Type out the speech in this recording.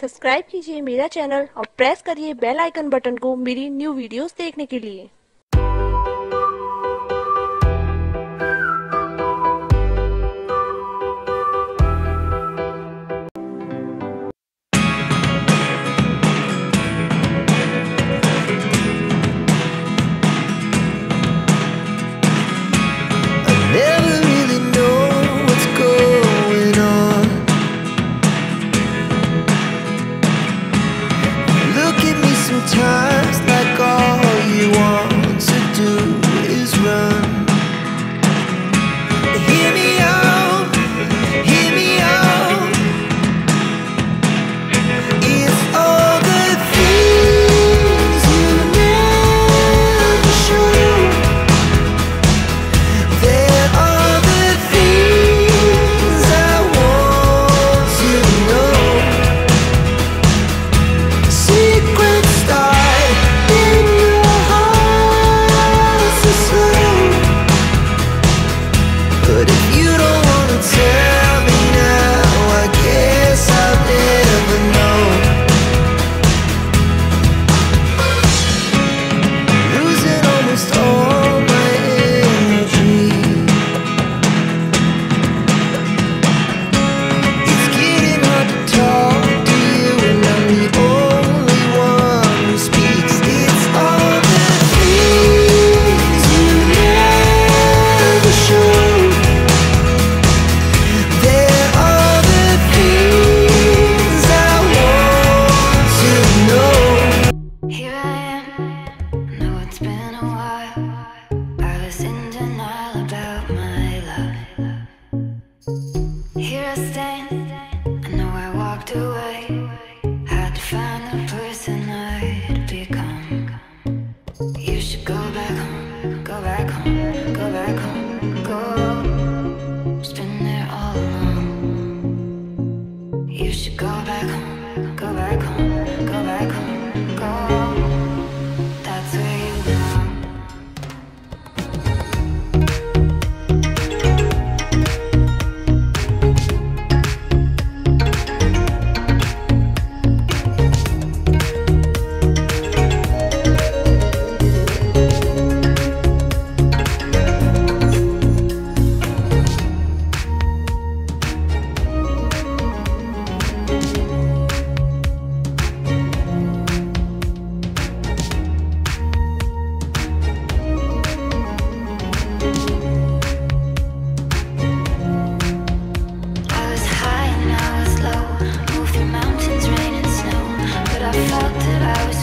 Subscribe कीजिए मेरा channel और प्रेस करिए बेल आइकन बटन को मेरी न्यू वीडियोस देखने के लिए। Sometimes like all you want to do is run. Hear me out, hear me out. It's all the things you never show. There are the things I want to know. Secrets but if you don't wanna tell me now, I guess I'll never know. Losing almost all my energy. It's getting hard to talk to you, and I'm the only one who speaks. It's all the things you never show. Away, had to find the person I'd become. You should go back home, go back home, go back home, go. Just been there all along. You should go back home, go back home, go back home, go. That's where you belong. I felt that I was